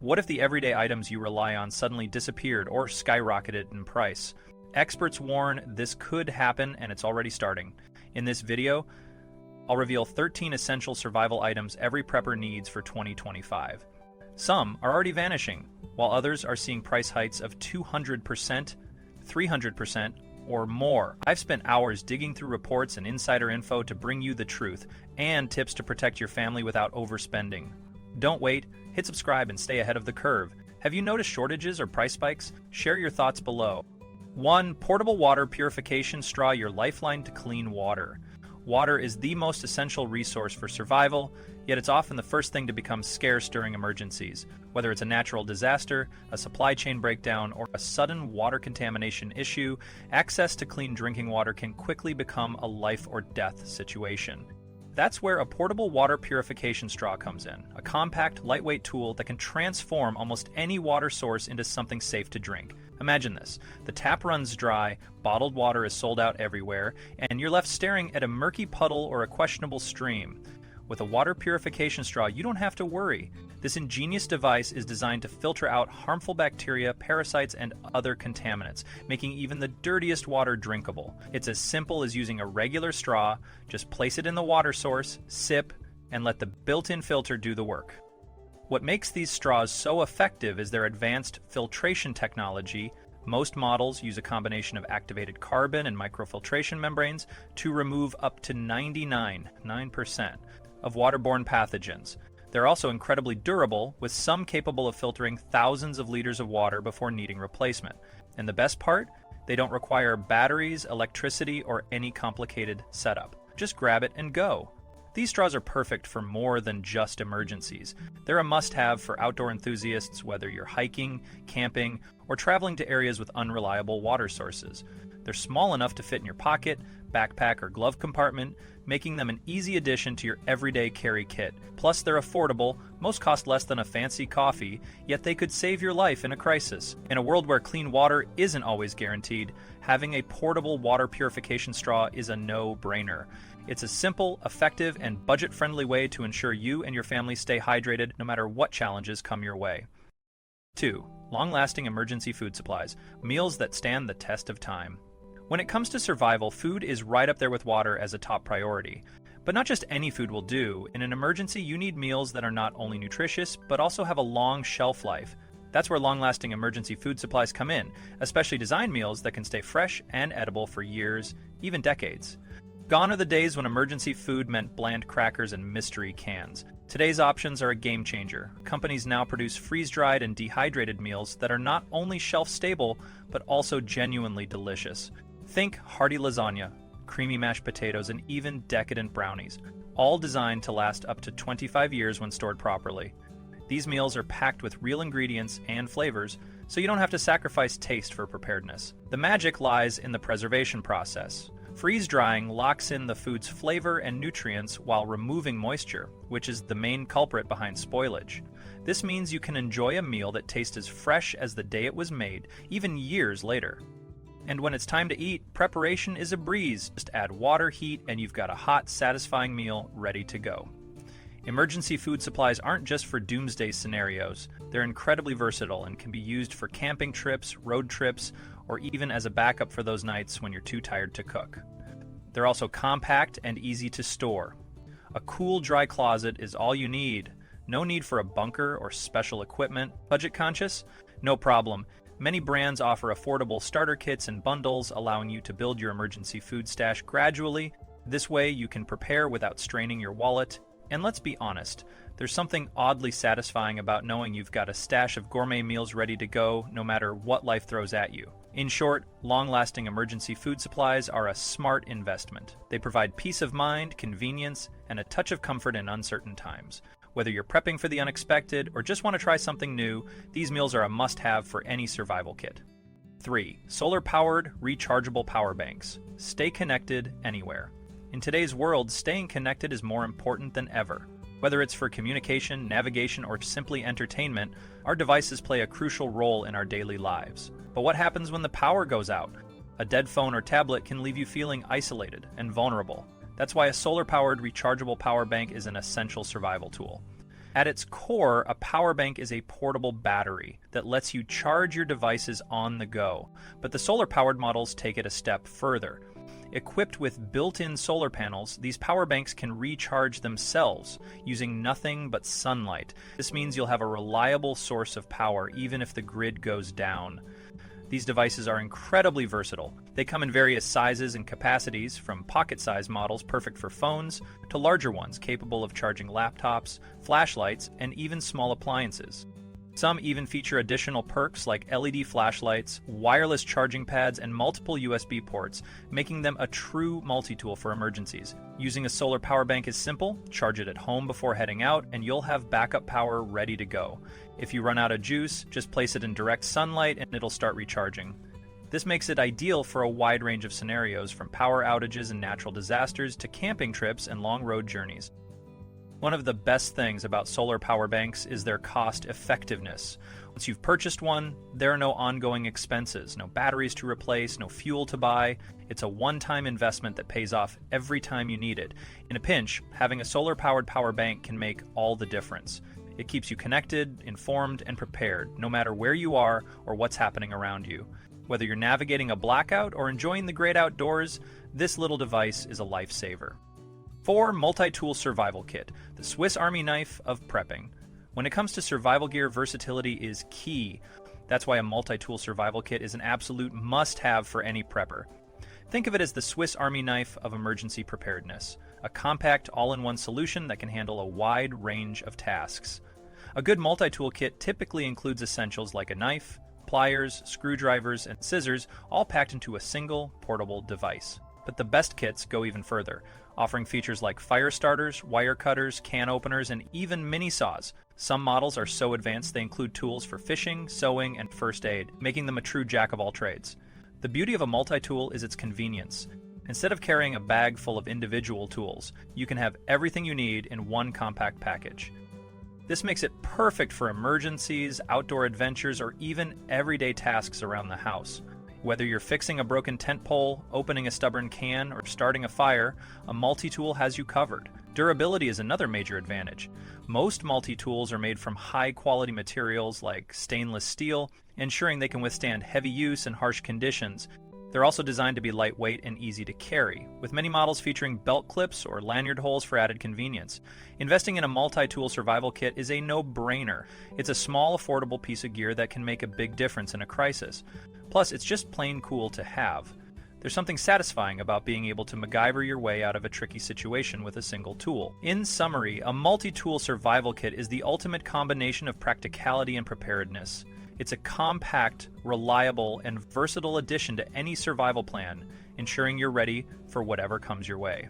What if the everyday items you rely on suddenly disappeared or skyrocketed in price? Experts warn this could happen, and it's already starting. In this video, I'll reveal 13 essential survival items every prepper needs for 2025. Some are already vanishing, while others are seeing price hikes of 200%, 300%, or more. I've spent hours digging through reports and insider info to bring you the truth and tips to protect your family without overspending. Don't wait, hit subscribe and stay ahead of the curve. Have you noticed shortages or price spikes? Share your thoughts below. 1. Portable water purification straw, your lifeline to clean water. Water is the most essential resource for survival, yet it's often the first thing to become scarce during emergencies. Whether it's a natural disaster, a supply chain breakdown, or a sudden water contamination issue, access to clean drinking water can quickly become a life or death situation. That's where a portable water purification straw comes in, a compact, lightweight tool that can transform almost any water source into something safe to drink. Imagine this. The tap runs dry, bottled water is sold out everywhere, and you're left staring at a murky puddle or a questionable stream. With a water purification straw, you don't have to worry. This ingenious device is designed to filter out harmful bacteria, parasites, and other contaminants, making even the dirtiest water drinkable. It's as simple as using a regular straw. Just place it in the water source, sip, and let the built-in filter do the work. What makes these straws so effective is their advanced filtration technology. Most models use a combination of activated carbon and microfiltration membranes to remove up to 99% of waterborne pathogens. They're also incredibly durable, with some capable of filtering thousands of liters of water before needing replacement. And the best part? They don't require batteries, electricity, or any complicated setup. Just grab it and go. These straws are perfect for more than just emergencies. They're a must-have for outdoor enthusiasts, whether you're hiking, camping, or traveling to areas with unreliable water sources. They're small enough to fit in your pocket, backpack, or glove compartment, making them an easy addition to your everyday carry kit. Plus, they're affordable. Most cost less than a fancy coffee, yet they could save your life in a crisis. In a world where clean water isn't always guaranteed, having a portable water purification straw is a no-brainer. It's a simple, effective, and budget-friendly way to ensure you and your family stay hydrated no matter what challenges come your way. 2. Long-lasting emergency food supplies, meals that stand the test of time. When it comes to survival, food is right up there with water as a top priority. But not just any food will do. In an emergency, you need meals that are not only nutritious, but also have a long shelf life. That's where long-lasting emergency food supplies come in, especially designed meals that can stay fresh and edible for years, even decades. Gone are the days when emergency food meant bland crackers and mystery cans. Today's options are a game changer. Companies now produce freeze-dried and dehydrated meals that are not only shelf-stable, but also genuinely delicious. Think hearty lasagna, creamy mashed potatoes, and even decadent brownies, all designed to last up to 25 years when stored properly. These meals are packed with real ingredients and flavors, so you don't have to sacrifice taste for preparedness. The magic lies in the preservation process. Freeze-drying locks in the food's flavor and nutrients while removing moisture, which is the main culprit behind spoilage. This means you can enjoy a meal that tastes as fresh as the day it was made, even years later. And when it's time to eat, preparation is a breeze. Just add water, heat, and you've got a hot, satisfying meal ready to go. Emergency food supplies aren't just for doomsday scenarios. They're incredibly versatile and can be used for camping trips, road trips, or even as a backup for those nights when you're too tired to cook. They're also compact and easy to store. A cool, dry closet is all you need. No need for a bunker or special equipment. Budget conscious? No problem. Many brands offer affordable starter kits and bundles, allowing you to build your emergency food stash gradually. This way you can prepare without straining your wallet. And let's be honest, there's something oddly satisfying about knowing you've got a stash of gourmet meals ready to go no matter what life throws at you. In short, long-lasting emergency food supplies are a smart investment. They provide peace of mind, convenience, and a touch of comfort in uncertain times. Whether you're prepping for the unexpected or just want to try something new, these meals are a must-have for any survival kit. 3. Solar-powered, rechargeable power banks. Stay connected anywhere. In today's world, staying connected is more important than ever. Whether it's for communication, navigation, or simply entertainment, our devices play a crucial role in our daily lives. But what happens when the power goes out? A dead phone or tablet can leave you feeling isolated and vulnerable. That's why a solar-powered rechargeable power bank is an essential survival tool. At its core, a power bank is a portable battery that lets you charge your devices on the go, but the solar-powered models take it a step further. Equipped with built-in solar panels, these power banks can recharge themselves using nothing but sunlight. This means you'll have a reliable source of power even if the grid goes down. These devices are incredibly versatile. They come in various sizes and capacities, from pocket-sized models perfect for phones to larger ones capable of charging laptops, flashlights, and even small appliances. Some even feature additional perks like LED flashlights, wireless charging pads, and multiple USB ports, making them a true multi-tool for emergencies. Using a solar power bank is simple. Charge it at home before heading out, and you'll have backup power ready to go. If you run out of juice, just place it in direct sunlight and it'll start recharging. This makes it ideal for a wide range of scenarios, from power outages and natural disasters to camping trips and long road journeys. One of the best things about solar power banks is their cost effectiveness. Once you've purchased one, there are no ongoing expenses, no batteries to replace, no fuel to buy. It's a one-time investment that pays off every time you need it. In a pinch, having a solar-powered power bank can make all the difference. It keeps you connected, informed, and prepared, no matter where you are or what's happening around you. Whether you're navigating a blackout or enjoying the great outdoors, this little device is a lifesaver. 4. Multi-tool survival kit, the Swiss Army knife of prepping. When it comes to survival gear, versatility is key. That's why a multi-tool survival kit is an absolute must-have for any prepper. Think of it as the Swiss Army knife of emergency preparedness, a compact, all-in-one solution that can handle a wide range of tasks. A good multi-tool kit typically includes essentials like a knife, pliers, screwdrivers, and scissors, all packed into a single, portable device. But the best kits go even further, offering features like fire starters, wire cutters, can openers, and even mini saws. Some models are so advanced they include tools for fishing, sewing, and first aid, making them a true jack of all trades. The beauty of a multi-tool is its convenience. Instead of carrying a bag full of individual tools, you can have everything you need in one compact package. This makes it perfect for emergencies, outdoor adventures, or even everyday tasks around the house. Whether you're fixing a broken tent pole, opening a stubborn can, or starting a fire, a multi-tool has you covered. Durability is another major advantage. Most multi-tools are made from high-quality materials like stainless steel, ensuring they can withstand heavy use and harsh conditions. They're also designed to be lightweight and easy to carry, with many models featuring belt clips or lanyard holes for added convenience. Investing in a multi-tool survival kit is a no-brainer. It's a small, affordable piece of gear that can make a big difference in a crisis. Plus, it's just plain cool to have. There's something satisfying about being able to MacGyver your way out of a tricky situation with a single tool. In summary, a multi-tool survival kit is the ultimate combination of practicality and preparedness. It's a compact, reliable, and versatile addition to any survival plan, ensuring you're ready for whatever comes your way.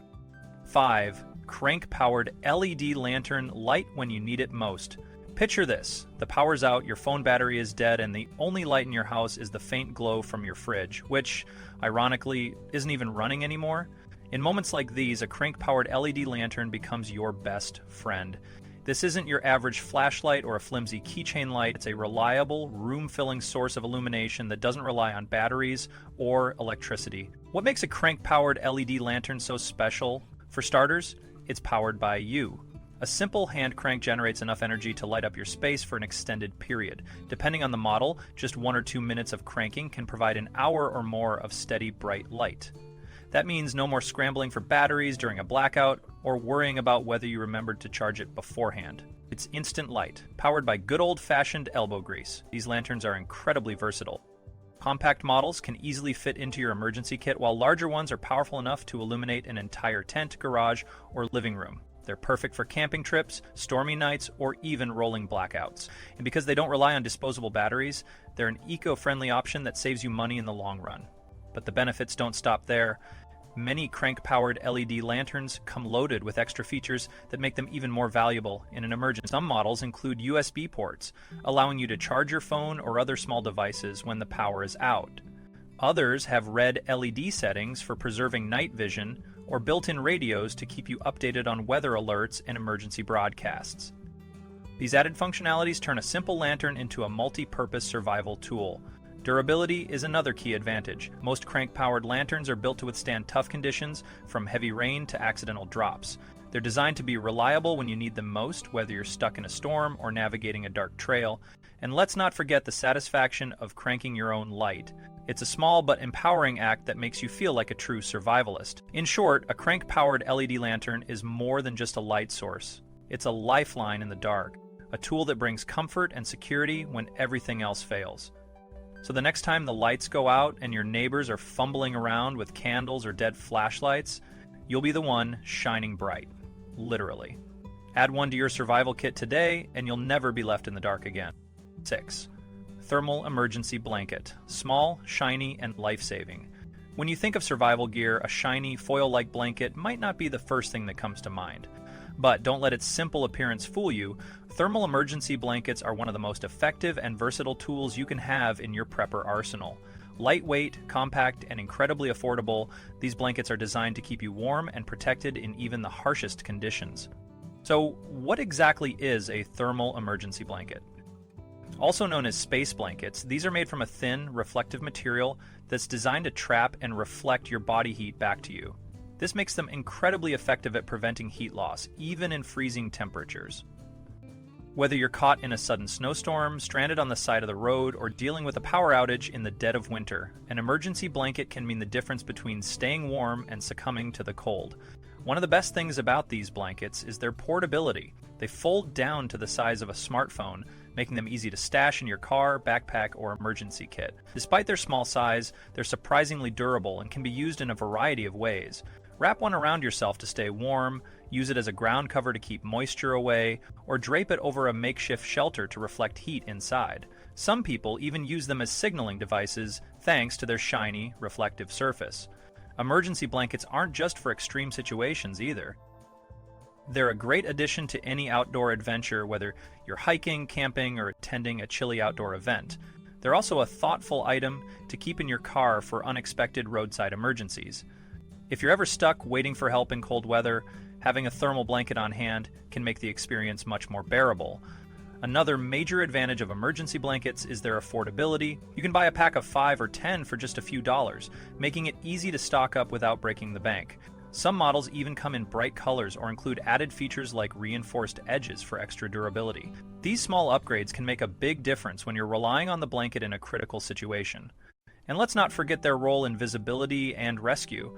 5. Crank-powered LED lantern, light when you need it most. Picture this. The power's out, your phone battery is dead, and the only light in your house is the faint glow from your fridge, which, ironically, isn't even running anymore. In moments like these, a crank-powered LED lantern becomes your best friend. This isn't your average flashlight or a flimsy keychain light. It's a reliable, room-filling source of illumination that doesn't rely on batteries or electricity. What makes a crank-powered LED lantern so special? For starters, it's powered by you. A simple hand crank generates enough energy to light up your space for an extended period. Depending on the model, just 1 or 2 minutes of cranking can provide an hour or more of steady, bright light. That means no more scrambling for batteries during a blackout or worrying about whether you remembered to charge it beforehand. It's instant light, powered by good old-fashioned elbow grease. These lanterns are incredibly versatile. Compact models can easily fit into your emergency kit, while larger ones are powerful enough to illuminate an entire tent, garage, or living room. They're perfect for camping trips, stormy nights, or even rolling blackouts. And because they don't rely on disposable batteries, they're an eco-friendly option that saves you money in the long run. But the benefits don't stop there. Many crank-powered LED lanterns come loaded with extra features that make them even more valuable in an emergency. Some models include USB ports, allowing you to charge your phone or other small devices when the power is out. Others have red LED settings for preserving night vision, or built-in radios to keep you updated on weather alerts and emergency broadcasts. These added functionalities turn a simple lantern into a multi-purpose survival tool. Durability is another key advantage. Most crank-powered lanterns are built to withstand tough conditions, from heavy rain to accidental drops. They're designed to be reliable when you need them most, whether you're stuck in a storm or navigating a dark trail. And let's not forget the satisfaction of cranking your own light. It's a small but empowering act that makes you feel like a true survivalist. In short, a crank-powered LED lantern is more than just a light source. It's a lifeline in the dark, a tool that brings comfort and security when everything else fails. So the next time the lights go out and your neighbors are fumbling around with candles or dead flashlights, you'll be the one shining bright. Literally. Add one to your survival kit today and you'll never be left in the dark again. 6. Thermal emergency blanket. Small, shiny, and life-saving. When you think of survival gear, a shiny, foil-like blanket might not be the first thing that comes to mind. But don't let its simple appearance fool you. Thermal emergency blankets are one of the most effective and versatile tools you can have in your prepper arsenal. Lightweight, compact, and incredibly affordable, these blankets are designed to keep you warm and protected in even the harshest conditions. So, what exactly is a thermal emergency blanket? Also known as space blankets, these are made from a thin, reflective material that's designed to trap and reflect your body heat back to you. This makes them incredibly effective at preventing heat loss, even in freezing temperatures. Whether you're caught in a sudden snowstorm, stranded on the side of the road, or dealing with a power outage in the dead of winter, an emergency blanket can mean the difference between staying warm and succumbing to the cold. One of the best things about these blankets is their portability. They fold down to the size of a smartphone, making them easy to stash in your car, backpack, or emergency kit. Despite their small size, they're surprisingly durable and can be used in a variety of ways. Wrap one around yourself to stay warm, use it as a ground cover to keep moisture away, or drape it over a makeshift shelter to reflect heat inside. Some people even use them as signaling devices thanks to their shiny, reflective surface. Emergency blankets aren't just for extreme situations either. They're a great addition to any outdoor adventure, whether you're hiking, camping, or attending a chilly outdoor event. They're also a thoughtful item to keep in your car for unexpected roadside emergencies. If you're ever stuck waiting for help in cold weather, having a thermal blanket on hand can make the experience much more bearable. Another major advantage of emergency blankets is their affordability. You can buy a pack of 5 or 10 for just a few dollars, making it easy to stock up without breaking the bank. Some models even come in bright colors or include added features like reinforced edges for extra durability. These small upgrades can make a big difference when you're relying on the blanket in a critical situation. And let's not forget their role in visibility and rescue.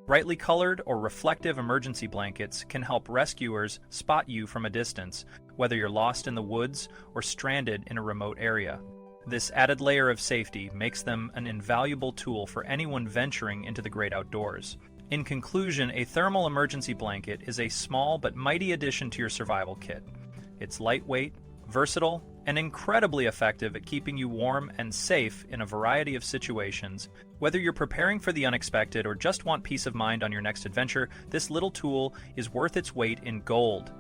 Brightly colored or reflective emergency blankets can help rescuers spot you from a distance, whether you're lost in the woods or stranded in a remote area. This added layer of safety makes them an invaluable tool for anyone venturing into the great outdoors. In conclusion, a thermal emergency blanket is a small but mighty addition to your survival kit. It's lightweight, versatile, and incredibly effective at keeping you warm and safe in a variety of situations. Whether you're preparing for the unexpected or just want peace of mind on your next adventure, this little tool is worth its weight in gold.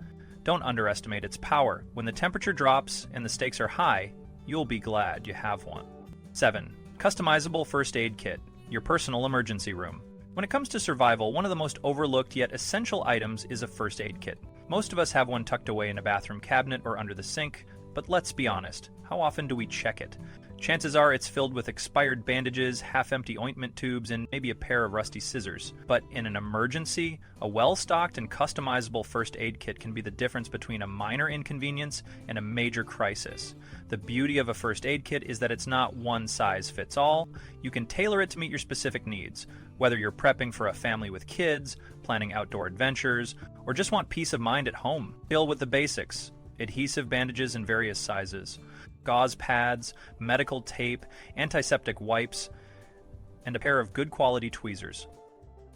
Don't underestimate its power. When the temperature drops and the stakes are high, you'll be glad you have one. 7. Customizable first aid kit, your personal emergency room. When it comes to survival, one of the most overlooked yet essential items is a first aid kit. Most of us have one tucked away in a bathroom cabinet or under the sink, but let's be honest, how often do we check it? Chances are it's filled with expired bandages, half-empty ointment tubes, and maybe a pair of rusty scissors. But in an emergency, a well-stocked and customizable first aid kit can be the difference between a minor inconvenience and a major crisis. The beauty of a first aid kit is that it's not one size fits all. You can tailor it to meet your specific needs. Whether you're prepping for a family with kids, planning outdoor adventures, or just want peace of mind at home, deal with the basics. Adhesive bandages in various sizes, gauze pads, medical tape, antiseptic wipes, and a pair of good quality tweezers.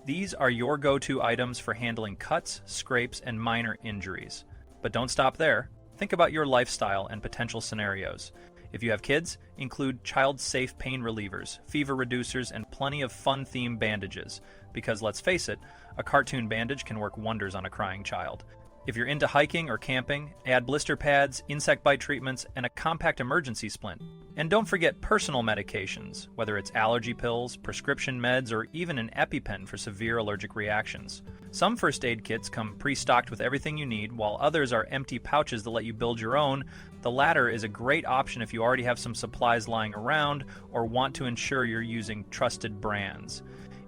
These are your go-to items for handling cuts, scrapes, and minor injuries. But don't stop there. Think about your lifestyle and potential scenarios. If you have kids, include child-safe pain relievers, fever reducers, and plenty of fun-themed bandages. Because let's face it, a cartoon bandage can work wonders on a crying child. If you're into hiking or camping, add blister pads, insect bite treatments, and a compact emergency splint. And don't forget personal medications, whether it's allergy pills, prescription meds, or even an EpiPen for severe allergic reactions. Some first aid kits come pre-stocked with everything you need, while others are empty pouches that let you build your own. The latter is a great option if you already have some supplies lying around or want to ensure you're using trusted brands.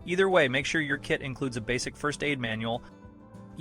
Either way, make sure your kit includes a basic first aid manual.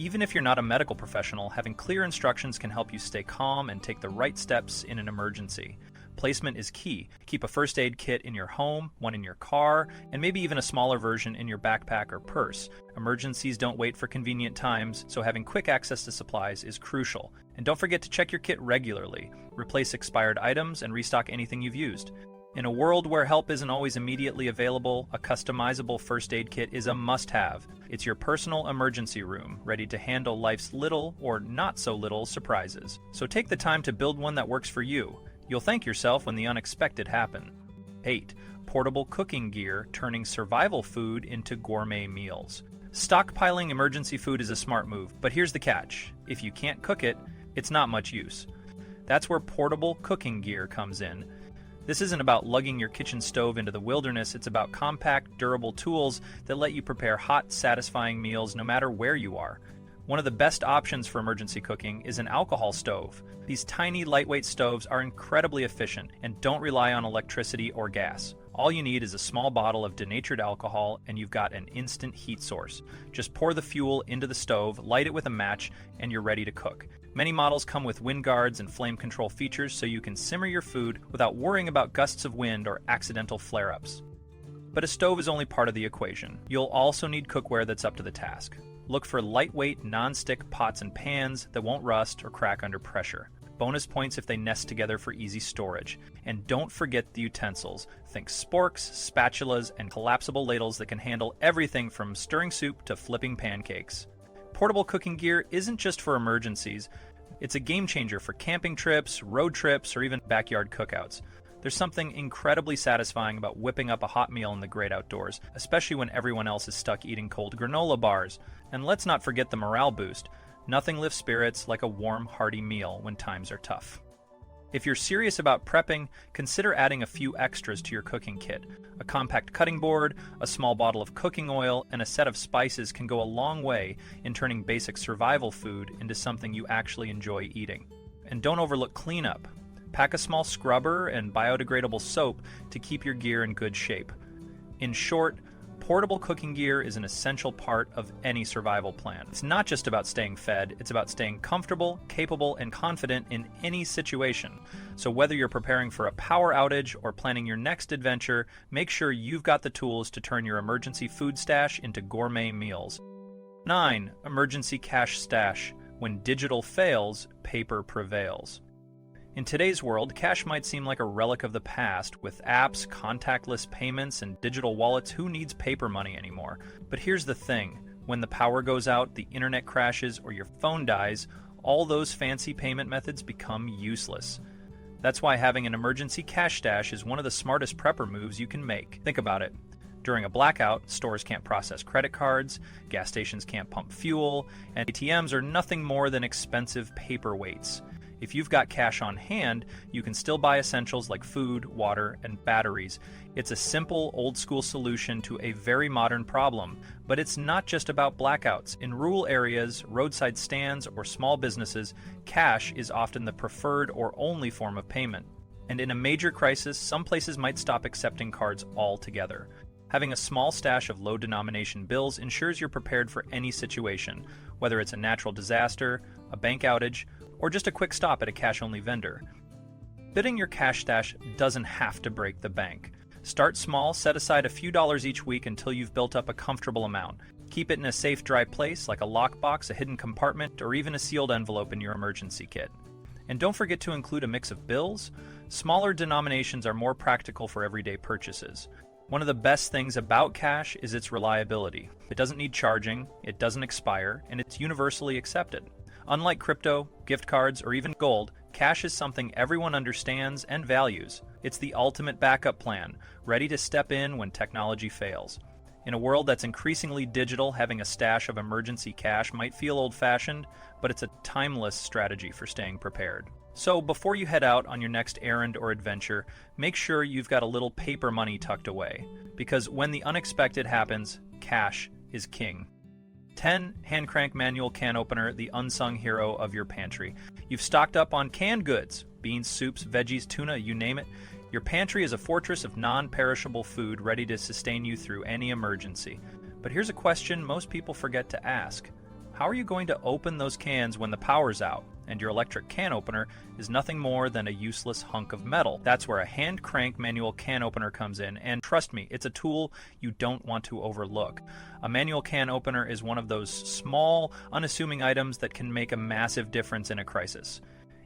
Even if you're not a medical professional, having clear instructions can help you stay calm and take the right steps in an emergency. Placement is key. Keep a first aid kit in your home, one in your car, and maybe even a smaller version in your backpack or purse. Emergencies don't wait for convenient times, so having quick access to supplies is crucial. And don't forget to check your kit regularly. Replace expired items and restock anything you've used. In a world where help isn't always immediately available, a customizable first aid kit is a must-have. It's your personal emergency room, ready to handle life's little or not so little surprises. So take the time to build one that works for you. You'll thank yourself when the unexpected happens. 8. Portable cooking gear, turning survival food into gourmet meals. Stockpiling emergency food is a smart move, but here's the catch. If you can't cook it, it's not much use. That's where portable cooking gear comes in. This isn't about lugging your kitchen stove into the wilderness, it's about compact, durable tools that let you prepare hot, satisfying meals no matter where you are. One of the best options for emergency cooking is an alcohol stove. These tiny, lightweight stoves are incredibly efficient and don't rely on electricity or gas. All you need is a small bottle of denatured alcohol and you've got an instant heat source. Just pour the fuel into the stove, light it with a match, and you're ready to cook. Many models come with wind guards and flame control features so you can simmer your food without worrying about gusts of wind or accidental flare-ups. But a stove is only part of the equation. You'll also need cookware that's up to the task. Look for lightweight, non-stick pots and pans that won't rust or crack under pressure. Bonus points if they nest together for easy storage. And don't forget the utensils. Think sporks, spatulas, and collapsible ladles that can handle everything from stirring soup to flipping pancakes. Portable cooking gear isn't just for emergencies. It's a game changer for camping trips, road trips, or even backyard cookouts. There's something incredibly satisfying about whipping up a hot meal in the great outdoors, especially when everyone else is stuck eating cold granola bars. And let's not forget the morale boost. Nothing lifts spirits like a warm, hearty meal when times are tough. If you're serious about prepping, consider adding a few extras to your cooking kit. A compact cutting board, a small bottle of cooking oil, and a set of spices can go a long way in turning basic survival food into something you actually enjoy eating. And don't overlook cleanup. Pack a small scrubber and biodegradable soap to keep your gear in good shape. In short, portable cooking gear is an essential part of any survival plan. It's not just about staying fed, it's about staying comfortable, capable, and confident in any situation. So whether you're preparing for a power outage or planning your next adventure, make sure you've got the tools to turn your emergency food stash into gourmet meals. 9. Emergency cash stash. When digital fails, paper prevails. In today's world, cash might seem like a relic of the past. With apps, contactless payments, and digital wallets, who needs paper money anymore? But here's the thing. When the power goes out, the internet crashes, or your phone dies, all those fancy payment methods become useless. That's why having an emergency cash stash is one of the smartest prepper moves you can make. Think about it. During a blackout, stores can't process credit cards, gas stations can't pump fuel, and ATMs are nothing more than expensive paperweights. If you've got cash on hand, you can still buy essentials like food, water, and batteries. It's a simple, old-school solution to a very modern problem. But it's not just about blackouts. In rural areas, roadside stands, or small businesses, cash is often the preferred or only form of payment. And in a major crisis, some places might stop accepting cards altogether. Having a small stash of low-denomination bills ensures you're prepared for any situation, whether it's a natural disaster, a bank outage, or just a quick stop at a cash-only vendor. Building your cash stash doesn't have to break the bank. Start small, set aside a few dollars each week until you've built up a comfortable amount. Keep it in a safe, dry place like a lockbox, a hidden compartment, or even a sealed envelope in your emergency kit. And don't forget to include a mix of bills. Smaller denominations are more practical for everyday purchases. One of the best things about cash is its reliability. It doesn't need charging, it doesn't expire, and it's universally accepted. Unlike crypto, gift cards, or even gold, cash is something everyone understands and values. It's the ultimate backup plan, ready to step in when technology fails. In a world that's increasingly digital, having a stash of emergency cash might feel old-fashioned, but it's a timeless strategy for staying prepared. So before you head out on your next errand or adventure, make sure you've got a little paper money tucked away. Because when the unexpected happens, cash is king. 10. Hand crank manual can opener, the unsung hero of your pantry. You've stocked up on canned goods, beans, soups, veggies, tuna, you name it. Your pantry is a fortress of non-perishable food ready to sustain you through any emergency. But here's a question most people forget to ask. how are you going to open those cans when the power's out? And your electric can opener is nothing more than a useless hunk of metal. That's where a hand crank manual can opener comes in, and trust me, it's a tool you don't want to overlook. A manual can opener is one of those small, unassuming items that can make a massive difference in a crisis.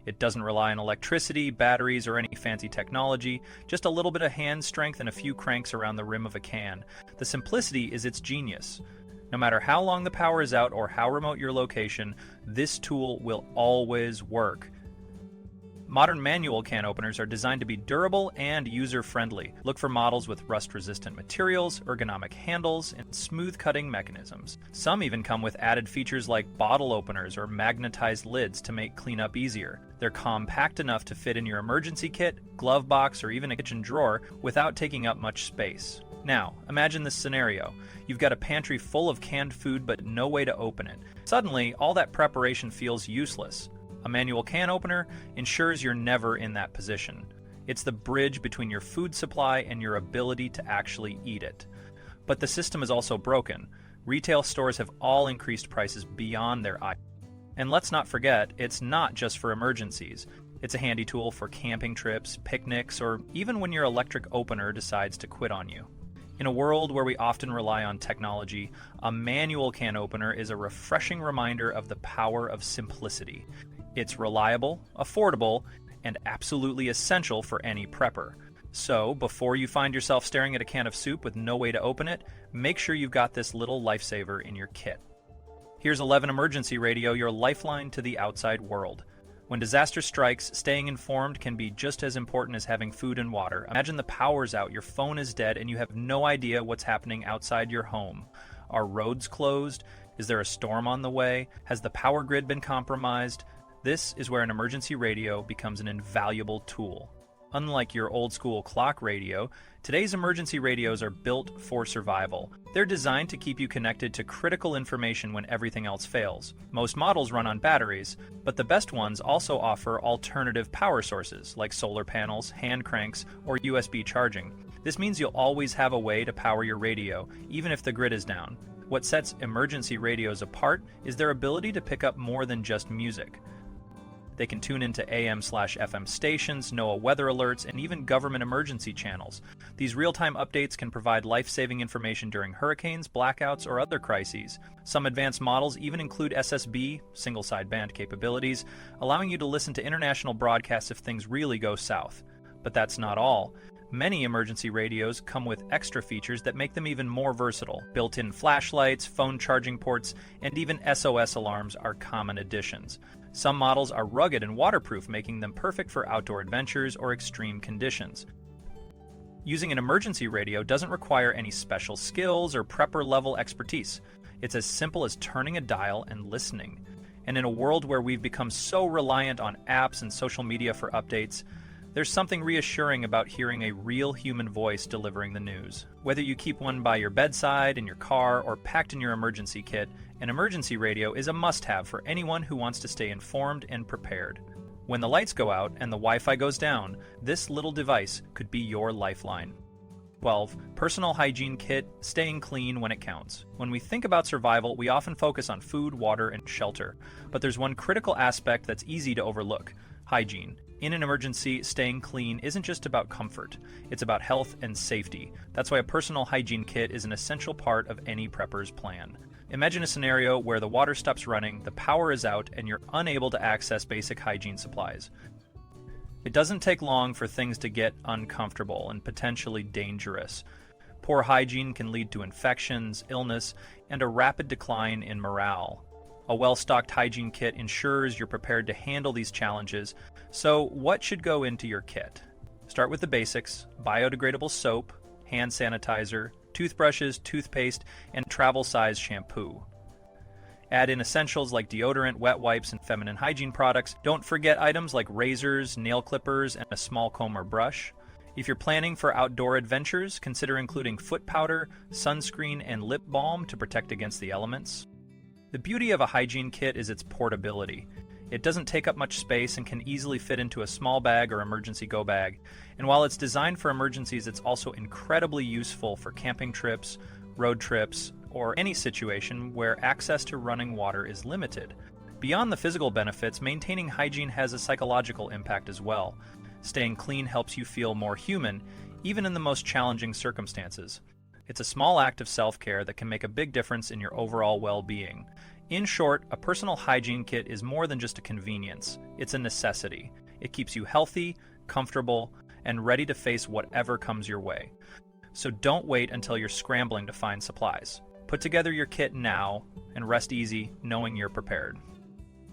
It doesn't rely on electricity, batteries, or any fancy technology, just a little bit of hand strength and a few cranks around the rim of a can. The simplicity is its genius. No matter how long the power is out or how remote your location, this tool will always work. Modern manual can openers are designed to be durable and user-friendly. Look for models with rust-resistant materials, ergonomic handles, and smooth-cutting mechanisms. Some even come with added features like bottle openers or magnetized lids to make cleanup easier. They're compact enough to fit in your emergency kit, glove box, or even a kitchen drawer without taking up much space. Now, imagine this scenario. You've got a pantry full of canned food but no way to open it. Suddenly, all that preparation feels useless. A manual can opener ensures you're never in that position. It's the bridge between your food supply and your ability to actually eat it. But the system is also broken. Retail stores have all increased prices beyond their eye. And let's not forget, it's not just for emergencies. It's a handy tool for camping trips, picnics, or even when your electric opener decides to quit on you. In a world where we often rely on technology, a manual can opener is a refreshing reminder of the power of simplicity. It's reliable, affordable, and absolutely essential for any prepper. So, before you find yourself staring at a can of soup with no way to open it, make sure you've got this little lifesaver in your kit. Here's 11 Emergency Radio, your lifeline to the outside world. When disaster strikes, staying informed can be just as important as having food and water. Imagine the power's out, your phone is dead, and you have no idea what's happening outside your home. Are roads closed? Is there a storm on the way? Has the power grid been compromised? This is where an emergency radio becomes an invaluable tool. Unlike your old-school clock radio, today's emergency radios are built for survival. They're designed to keep you connected to critical information when everything else fails. Most models run on batteries, but the best ones also offer alternative power sources like solar panels, hand cranks, or USB charging. This means you'll always have a way to power your radio, even if the grid is down. What sets emergency radios apart is their ability to pick up more than just music. They can tune into AM/FM stations, NOAA weather alerts, and even government emergency channels. These real-time updates can provide life-saving information during hurricanes, blackouts, or other crises. Some advanced models even include SSB, single-sideband capabilities, allowing you to listen to international broadcasts if things really go south. But that's not all. Many emergency radios come with extra features that make them even more versatile. Built-in flashlights, phone charging ports, and even SOS alarms are common additions. Some models are rugged and waterproof, making them perfect for outdoor adventures or extreme conditions. Using an emergency radio doesn't require any special skills or prepper-level expertise. It's as simple as turning a dial and listening. And in a world where we've become so reliant on apps and social media for updates, there's something reassuring about hearing a real human voice delivering the news. Whether you keep one by your bedside, in your car, or packed in your emergency kit, an emergency radio is a must-have for anyone who wants to stay informed and prepared. When the lights go out and the Wi-Fi goes down, this little device could be your lifeline. 12. Personal hygiene kit, staying clean when it counts. When we think about survival, we often focus on food, water, and shelter. But there's one critical aspect that's easy to overlook: hygiene. In an emergency, staying clean isn't just about comfort. It's about health and safety. That's why a personal hygiene kit is an essential part of any prepper's plan. Imagine a scenario where the water stops running, the power is out, and you're unable to access basic hygiene supplies. It doesn't take long for things to get uncomfortable and potentially dangerous. Poor hygiene can lead to infections, illness, and a rapid decline in morale. A well-stocked hygiene kit ensures you're prepared to handle these challenges. So, what should go into your kit? Start with the basics: biodegradable soap, hand sanitizer, toothbrushes, toothpaste, and travel-size shampoo. Add in essentials like deodorant, wet wipes, and feminine hygiene products. Don't forget items like razors, nail clippers, and a small comb or brush. If you're planning for outdoor adventures, consider including foot powder, sunscreen, and lip balm to protect against the elements. The beauty of a hygiene kit is its portability. It doesn't take up much space and can easily fit into a small bag or emergency go bag. And while it's designed for emergencies, it's also incredibly useful for camping trips, road trips, or any situation where access to running water is limited. Beyond the physical benefits, maintaining hygiene has a psychological impact as well. Staying clean helps you feel more human, even in the most challenging circumstances. It's a small act of self-care that can make a big difference in your overall well-being. In short, a personal hygiene kit is more than just a convenience. It's a necessity. It keeps you healthy, comfortable, and ready to face whatever comes your way. So don't wait until you're scrambling to find supplies. Put together your kit now and rest easy knowing you're prepared.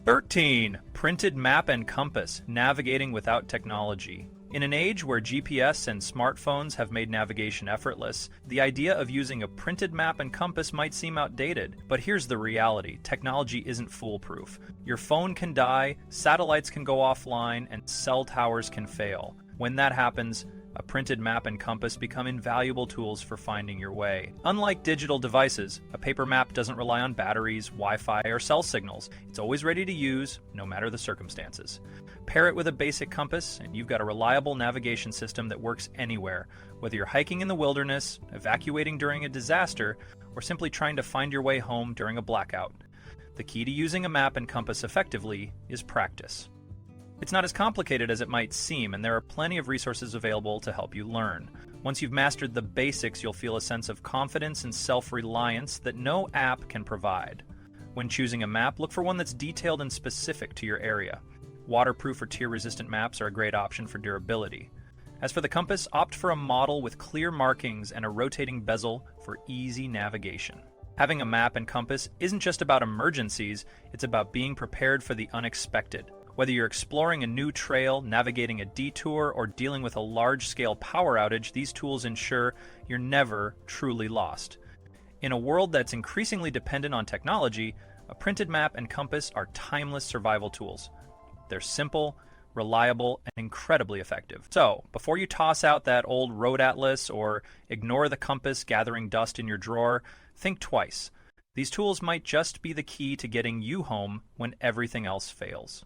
13. Printed map and compass, navigating without technology. In an age where GPS and smartphones have made navigation effortless, the idea of using a printed map and compass might seem outdated. But here's the reality: technology isn't foolproof. Your phone can die, satellites can go offline, and cell towers can fail. When that happens, a printed map and compass become invaluable tools for finding your way. Unlike digital devices, a paper map doesn't rely on batteries, Wi-Fi, or cell signals. It's always ready to use, no matter the circumstances. Pair it with a basic compass, and you've got a reliable navigation system that works anywhere, whether you're hiking in the wilderness, evacuating during a disaster, or simply trying to find your way home during a blackout. The key to using a map and compass effectively is practice. It's not as complicated as it might seem, and there are plenty of resources available to help you learn. Once you've mastered the basics, you'll feel a sense of confidence and self-reliance that no app can provide. When choosing a map, look for one that's detailed and specific to your area. Waterproof or tear-resistant maps are a great option for durability. As for the compass, opt for a model with clear markings and a rotating bezel for easy navigation. Having a map and compass isn't just about emergencies, it's about being prepared for the unexpected. Whether you're exploring a new trail, navigating a detour, or dealing with a large-scale power outage, these tools ensure you're never truly lost. In a world that's increasingly dependent on technology, a printed map and compass are timeless survival tools. They're simple, reliable, and incredibly effective. So, before you toss out that old road atlas or ignore the compass gathering dust in your drawer, think twice. These tools might just be the key to getting you home when everything else fails.